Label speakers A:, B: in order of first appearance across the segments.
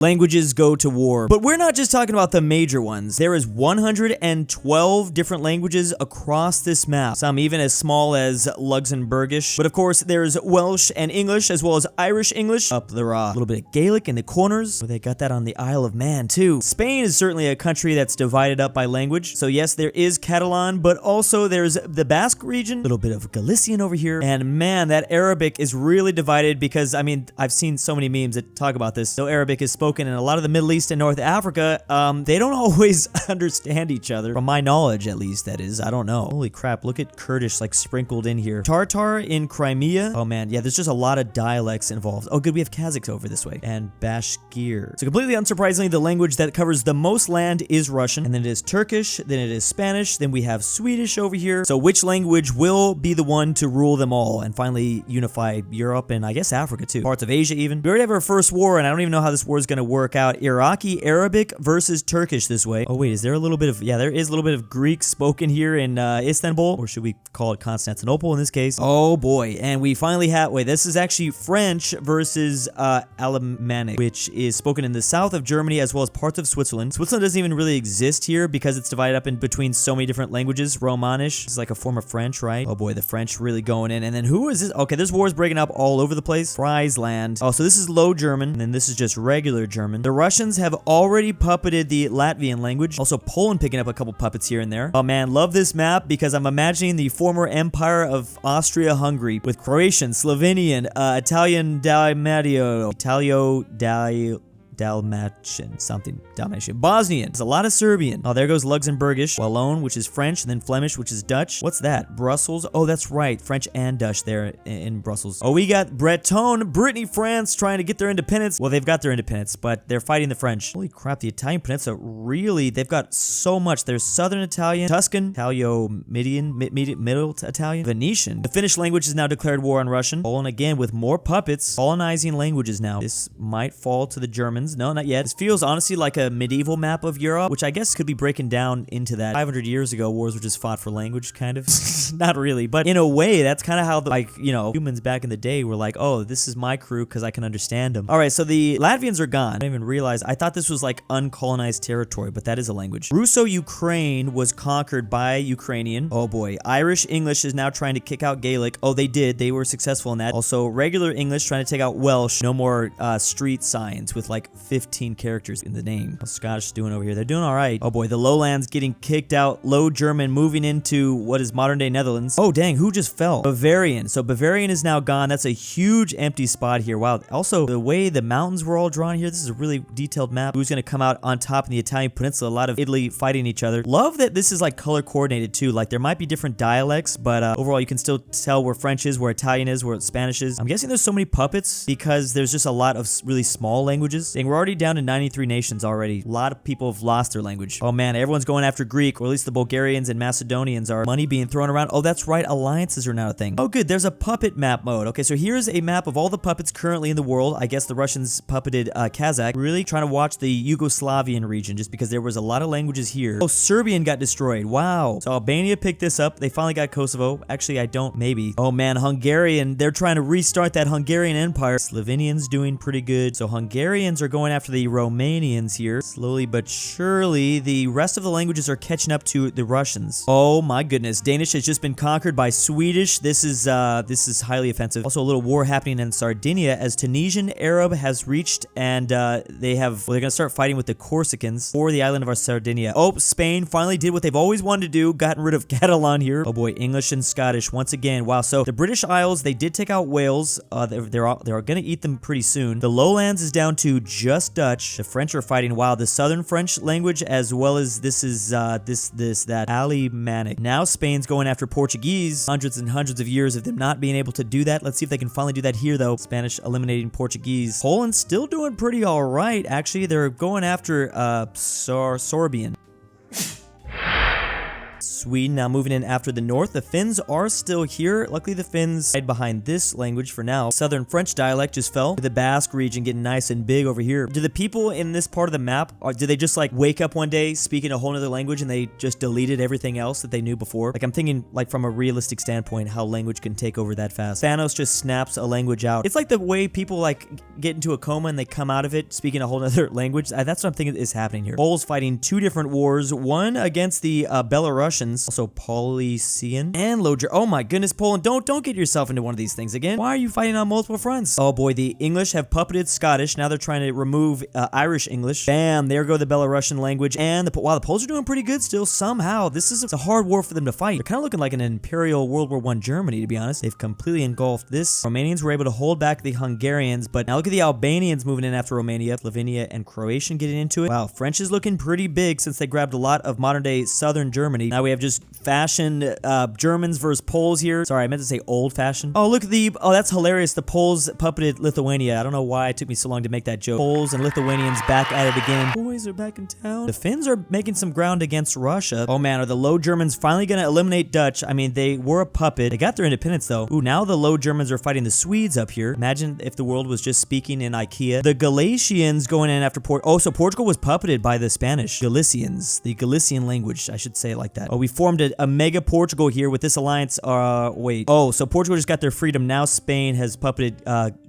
A: languages go to war. But we're not just talking about the major ones. There is 112 different languages across this map, some even as small as Luxembourgish. But of course, there's Welsh and English, as well as Irish English. Up there are a little bit of Gaelic in the corners. Oh, they got that on the Isle of Man too. Spain is certainly a country that's divided up by language. So yes, there is Catalan, but also there's the Basque region, a little bit of Galician over here. And man, that Arabic is really divided because, I mean, I've seen so many memes that talk about this. So Arabic is spoken in a lot of the Middle East and North Africa. They don't always understand each other. From my knowledge, at least, that is. I don't know. Holy crap, look at Kurdish like sprinkled in here. Tartar in Crimea. Oh man, yeah, there's just a lot of dialects involved. Oh good, we have Kazakhs over this way. And Bashkir. So completely unsurprisingly, the language that covers the most land is Russian. And then it is Turkish. Then it is Spanish. Then we have Swedish over here. So which language will be the one to rule them all and finally unify Europe and I guess Africa too. Parts of Asia even. We already have our first war and I don't even know how this war is going to work out. Iraqi Arabic versus Turkish this way. Oh wait, is there a little bit of, yeah, there is a little bit of Greek spoken here in Istanbul, or should we call it Constantinople in this case? Oh boy, and we finally have, wait, this is actually French versus Alemannic, which is spoken in the south of Germany as well as parts of Switzerland. Switzerland doesn't even really exist here because it's divided up in between so many different languages. Romanish is like a form of French, right? Oh boy, the French really going in. And then who is this? Okay, there's wars breaking up all over the place. Friesland. Oh, so this is Low German, and then this is just regular German. The Russians have already puppeted the Latvian language. Also Poland picking up a couple puppets here and there. Oh man, love this map because I'm imagining the former empire of Austria-Hungary with Croatian, Slovenian, Italian Dalmatian, something, Dalmatian, Bosnian. There's a lot of Serbian. Oh, there goes Luxembourgish, Wallon, which is French, and then Flemish, which is Dutch. What's that? Brussels. Oh, that's right. French and Dutch there in Brussels. Oh, we got Breton, Brittany, France, trying to get their independence. Well, they've got their independence, but they're fighting the French. Holy crap, the Italian peninsula really, they've got so much. There's Southern Italian, Tuscan, Italio-Median, Middle Italian, Venetian. The Finnish language has now declared war on Russian. Poland again with more puppets, colonizing languages now. This might fall to the Germans. No, not yet. This feels honestly like a medieval map of Europe, which I guess could be breaking down into that. 500 years ago, wars were just fought for language, kind of. Not really, but in a way, that's kind of how, humans back in the day were like, oh, this is my crew because I can understand them. All right, so the Latvians are gone. I didn't even realize. I thought this was like uncolonized territory, but that is a language. Russo-Ukraine was conquered by Ukrainian. Oh boy. Irish English is now trying to kick out Gaelic. Oh, they did. They were successful in that. Also, regular English trying to take out Welsh. No more street signs with like 15 characters in the name. What's Scottish doing over here? They're doing all right. Oh boy, the lowlands getting kicked out. Low German moving into what is modern day Netherlands. Oh dang, who just fell? Bavarian. So Bavarian is now gone. That's a huge empty spot here. Wow. Also, the way the mountains were all drawn here, this is a really detailed map. Who's going to come out on top in the Italian peninsula? A lot of Italy fighting each other. Love that this is like color coordinated too. Like there might be different dialects, but overall you can still tell where French is, where Italian is, where Spanish is. I'm guessing there's so many puppets because there's just a lot of really small languages. Dang, we're already down to 93 nations already. A lot of people have lost their language. Oh man, everyone's going after Greek, or at least the Bulgarians and Macedonians are. Money being thrown around. Oh, that's right. Alliances are now a thing. Oh good, there's a puppet map mode. Okay, so here's a map of all the puppets currently in the world. I guess the Russians puppeted Kazakh. Really trying to watch the Yugoslavian region just because there was a lot of languages here. Oh, Serbian got destroyed. Wow. So Albania picked this up. They finally got Kosovo. Actually, I don't. Maybe. Oh man, Hungarian. They're trying to restart that Hungarian empire. Slovenians doing pretty good. So Hungarians are going after the Romanians here. Slowly but surely, the rest of the languages are catching up to the Russians. Oh my goodness. Danish has just been conquered by Swedish. This is highly offensive. Also, a little war happening in Sardinia as Tunisian Arab has reached and they're going to start fighting with the Corsicans for the island of Sardinia. Oh, Spain finally did what they've always wanted to do. Gotten rid of Catalan here. Oh boy, English and Scottish once again. Wow. So the British Isles, they did take out Wales. They're going to eat them pretty soon. The lowlands is down to just Dutch. The French are fighting. Wow, the Southern French language as well as this is that Alemannic. Now Spain's going after Portuguese. Hundreds and hundreds of years of them not being able to do that. Let's see if they can finally do that here though. Spanish eliminating Portuguese. Poland's still doing pretty all right. Actually, they're going after Sorbian. Sweden now moving in after the north. The Finns are still here. Luckily, the Finns hide behind this language for now. Southern French dialect just fell. The Basque region getting nice and big over here. Do the people in this part of the map, did they just like wake up one day speaking a whole other language and they just deleted everything else that they knew before? Like I'm thinking like from a realistic standpoint, how language can take over that fast. Thanos just snaps a language out. It's like the way people like get into a coma and they come out of it speaking a whole other language. That's what I'm thinking is happening here. Poles fighting two different wars, one against the Belarusians, also Polynesian and Loger. Oh my goodness, Poland, don't get yourself into one of these things again. Why are you fighting on multiple fronts? Oh boy, the English have puppeted Scottish. Now they're trying to remove Irish English. Bam, there go the Belarusian language. And wow, the Poles are doing pretty good still somehow. This is a hard war for them to fight. They're kind of looking like an imperial World War I Germany, to be honest. They've completely engulfed this. Romanians were able to hold back the Hungarians, but now look at the Albanians moving in after Romania, Slovenia, and Croatian getting into it. Wow, French is looking pretty big since they grabbed a lot of modern-day southern Germany. Now we have just fashioned Germans versus Poles here. Sorry, I meant to say old-fashioned. Oh, look at oh, that's hilarious. The Poles puppeted Lithuania. I don't know why it took me so long to make that joke. Poles and Lithuanians back at it again. Boys are back in town. The Finns are making some ground against Russia. Oh man, are the Low Germans finally gonna eliminate Dutch? I mean, they were a puppet. They got their independence though. Ooh, now the Low Germans are fighting the Swedes up here. Imagine if the world was just speaking in IKEA. The Galicians going in after Portugal. Oh, so Portugal was puppeted by the Spanish. Galicians. The Galician language. I should say it like that. Oh, we formed a mega Portugal here with this alliance. Wait. Oh, so Portugal just got their freedom. Now Spain has puppeted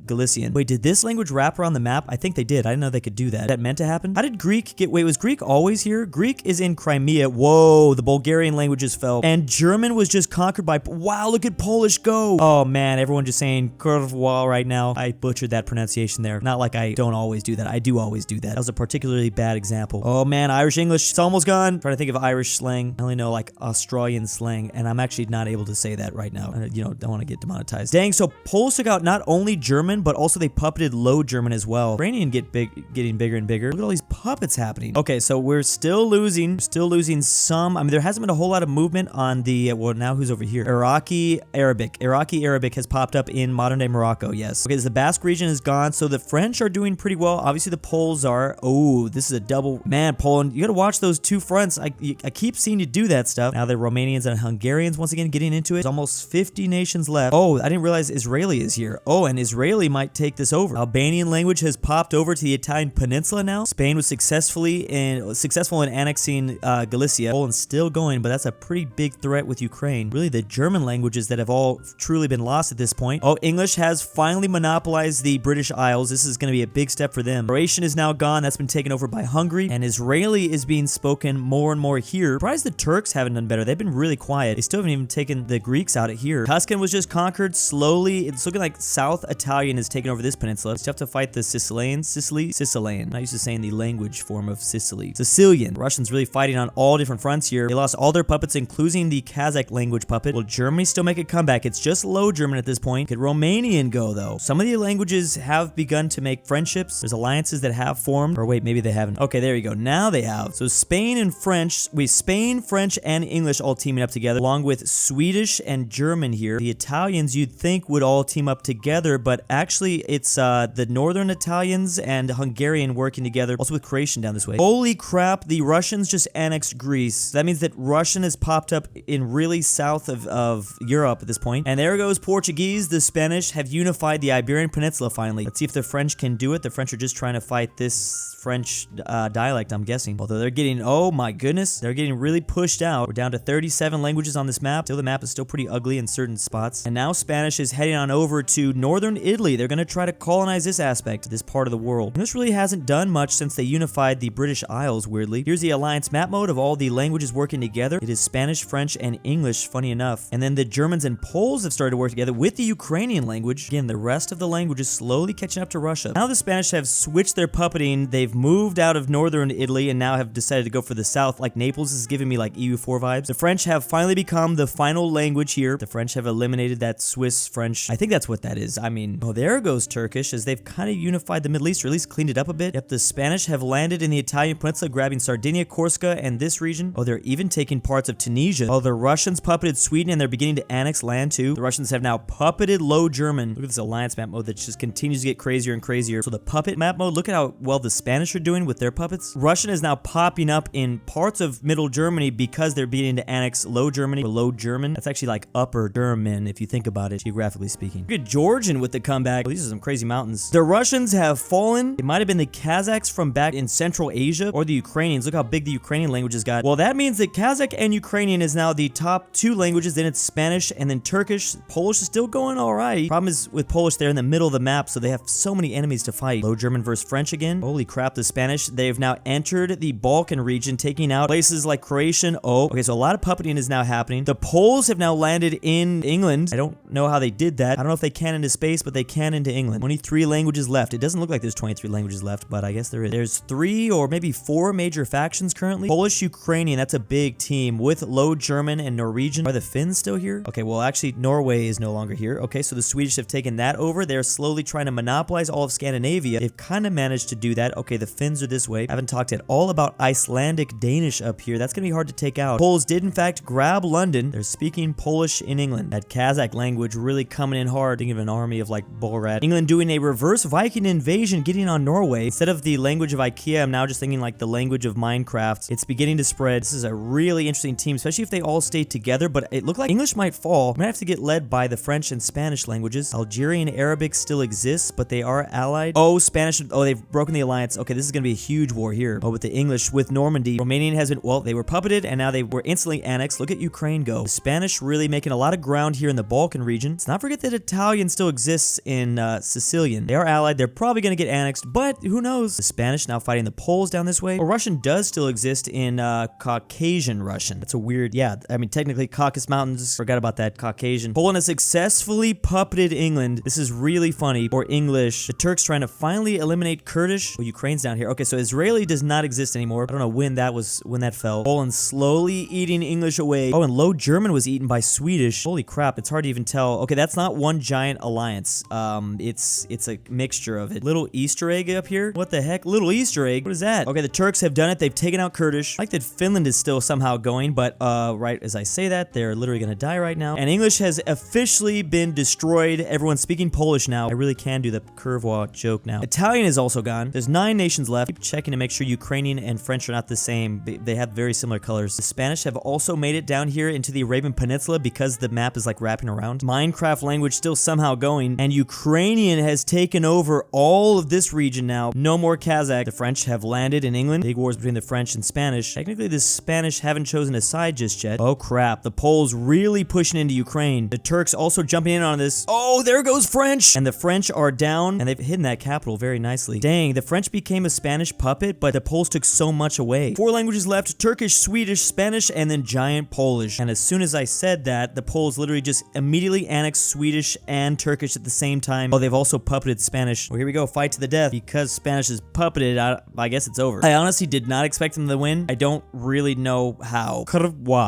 A: Galician. Wait, did this language wrap around the map? I think they did. I didn't know they could do that. That meant to happen? How did Greek get... Wait, was Greek always here? Greek is in Crimea. Whoa, the Bulgarian languages fell. And German was just conquered by... Wow, look at Polish go. Oh, man, everyone just saying Kurwa right now. I butchered that pronunciation there. Not like I don't always do that. I do always do that. That was a particularly bad example. Oh, man, Irish English. It's almost gone. I'm trying to think of Irish slang. I only know, like, Australian slang, and I'm actually not able to say that right now. You know, don't want to get demonetized. Dang, so Poles took out not only German, but also they puppeted Low German as well. Ukrainian getting bigger and bigger. Look at all these puppets happening. Okay, so we're still losing. Still losing some. I mean, there hasn't been a whole lot of movement on the, well, now who's over here? Iraqi Arabic. Iraqi Arabic has popped up in modern-day Morocco, yes. Okay, so the Basque region is gone, so the French are doing pretty well. Obviously, the Poles are. Oh, this is a double. Man, Poland, you gotta watch those two fronts. I keep seeing you do that stuff. Now the Romanians and Hungarians once again getting into it. There's almost 50 nations left. Oh, I didn't realize Israeli is here. Oh, and Israeli might take this over. Albanian language has popped over to the Italian peninsula now. Spain was successful in annexing Galicia. Poland's still going, but that's a pretty big threat with Ukraine. Really, the German languages that have all truly been lost at this point. Oh, English has finally monopolized the British Isles. This is going to be a big step for them. Croatian is now gone. That's been taken over by Hungary, and Israeli is being spoken more and more here. Surprised the Turks haven't done better. They've been really quiet. They still haven't even taken the Greeks out of here. Tuscan was just conquered slowly. It's looking like South Italian is taking over this peninsula. It's tough to fight the Sicilians. Sicilian. I'm not used to saying the language form of Sicily. Sicilian. Russians really fighting on all different fronts here. They lost all their puppets, including the Kazakh language puppet. Will Germany still make a comeback? It's just Low German at this point. Could Romanian go, though? Some of the languages have begun to make friendships. There's alliances that have formed. Or wait, maybe they haven't. Okay, there you go. Now they have. So Spain and French. Spain, French, and English all teaming up together, along with Swedish and German here. The Italians you'd think would all team up together, but actually it's the northern Italians and Hungarian working together, also with Croatian down this way. Holy crap, the Russians just annexed Greece. That means that Russian has popped up in really south of Europe at this point. And there goes Portuguese. The Spanish have unified the Iberian Peninsula finally. Let's see if the French can do it. The French are just trying to fight this French dialect, I'm guessing. Although they're getting, oh my goodness, they're getting really pushed out. We're down to 37 languages on this map. Still, the map is still pretty ugly in certain spots. And now Spanish is heading on over to northern Italy. They're going to try to colonize this aspect, this part of the world. And this really hasn't done much since they unified the British Isles, weirdly. Here's the alliance map mode of all the languages working together. It is Spanish, French, and English, funny enough. And then the Germans and Poles have started to work together with the Ukrainian language. Again, the rest of the language is slowly catching up to Russia. Now the Spanish have switched their puppeting. They've moved out of northern Italy and now have decided to go for the south. Like Naples is giving me like EU4 vibes. The French have finally become the final language here. The French have eliminated that Swiss French. I think that's what that is. I mean, oh, there goes Turkish, as they've kind of unified the Middle East, or at least cleaned it up a bit. Yep, the Spanish have landed in the Italian peninsula, grabbing Sardinia, Corsica, and this region. Oh, they're even taking parts of Tunisia. Oh, the Russians puppeted Sweden, and they're beginning to annex land too. The Russians have now puppeted Low German. Look at this alliance map mode that just continues to get crazier and crazier. So the puppet map mode, look at how well the Spanish are doing with their puppets. Russian is now popping up in parts of Middle Germany because because they're beginning to annex Low Germany or Low German. That's actually like Upper German if you think about it, geographically speaking. Look at Georgian with the comeback. These are some crazy mountains. The Russians have fallen. It might have been the Kazakhs from back in Central Asia or the Ukrainians. Look how big the Ukrainian languages got. Well, that means that Kazakh and Ukrainian is now the top 2 languages. Then it's Spanish and then Turkish. Polish is still going all right. Problem is with Polish, they're in the middle of the map, so they have so many enemies to fight. Low German versus French again. Holy crap, the Spanish. They've now entered the Balkan region, taking out places like Croatian. Oh, okay, so a lot of puppeting is now happening. The Poles have now landed in England. I don't know how they did that. I don't know if they can into space, but they can into England. 23 languages left. It doesn't look like there's 23 languages left, but I guess there is. There's 3 or maybe 4 major factions currently. Polish, Ukrainian, that's a big team with Low German and Norwegian. Are the Finns still here? Okay, well, actually, Norway is no longer here. Okay, so the Swedish have taken that over. They're slowly trying to monopolize all of Scandinavia. They've kind of managed to do that. Okay, the Finns are this way. I haven't talked at all about Icelandic Danish up here. That's going to be hard to take out. Poles did, in fact, grab London. They're speaking Polish in England. That Kazakh language really coming in hard. Think of an army of like Borat. England doing a reverse Viking invasion, getting on Norway. Instead of the language of IKEA, I'm now just thinking like the language of Minecraft. It's beginning to spread. This is a really interesting team, especially if they all stay together, but it looked like English might fall. Might have to get led by the French and Spanish languages. Algerian Arabic still exists, but they are allied. Oh, Spanish. Oh, they've broken the alliance. Okay, this is going to be a huge war here. Oh, with the English, with Normandy. Romanian has been, well, they were puppeted, and now they were instantly annexed. Look at Ukraine go. The Spanish really making a lot of ground here in the Balkan region. Let's not forget that Italian still exists in Sicilian. They are allied. They're probably going to get annexed, but who knows? The Spanish now fighting the Poles down this way. Well, Russian does still exist in Caucasian Russian. That's a weird, yeah, I mean, technically Caucasus Mountains. Forgot about that. Caucasian. Poland has successfully puppeted England. This is really funny. Or English. The Turks trying to finally eliminate Kurdish. Well, Ukraine's down here. Okay, so Israeli does not exist anymore. I don't know when that fell. Poland slowly eating English away. Oh, and Low German was eaten by Swedish. Holy crap, it's hard to even tell. Okay, that's not one giant alliance. It's a mixture of it. Little Easter egg up here. What the heck? Little Easter egg? What is that? Okay, the Turks have done it. They've taken out Kurdish. I like that Finland is still somehow going, but right as I say that, they're literally gonna die right now. And English has officially been destroyed. Everyone's speaking Polish now. I really can do the curve walk joke now. Italian is also gone. There's 9 nations left. Keep checking to make sure Ukrainian and French are not the same. They have very similar colors. The Spanish have also made it down here into the Arabian Peninsula because the map is like wrapping around. Minecraft language still somehow going, and Ukrainian has taken over all of this region now. No more Kazakh. The French have landed in England. Big wars between the French and Spanish. Technically, the Spanish haven't chosen a side just yet. Oh crap, the Poles really pushing into Ukraine. The Turks also jumping in on this. Oh, there goes French! And the French are down, and they've hidden that capital very nicely. Dang, the French became a Spanish puppet, but the Poles took so much away. 4 languages left: Turkish, Swedish, Spanish, and then giant Polish. And as soon as I said that, the Poles literally just immediately annexed Swedish and Turkish at the same time. Oh, they've also puppeted Spanish. Well, here we go, fight to the death. Because Spanish is puppeted, I guess it's over. I honestly did not expect them to win. I don't really know how.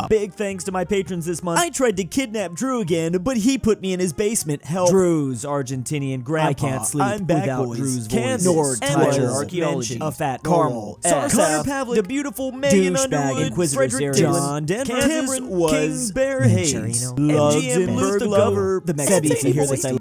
A: Big thanks to my patrons this month. I tried to kidnap Drew again, but he put me in his basement. Help. Drew's Argentinian grandpa. I can't sleep
B: I'm back,
A: without
B: boys.
A: Drew's
B: Kansas.
A: voice. Nord,
B: Tiger,
A: archaeology,
B: a fat
A: Carmel,
B: Connor
A: Pavlik,
B: the beautiful Megan Underwood,
A: Inquisitor
B: Frederick
A: Zarian,
B: John Denver,
A: Kansas
B: Cameron
A: was
B: King Bear Hayes,
A: Luxembourg
B: MGM Lucifer
A: lover,
B: the
A: Sebi, if you hear this, I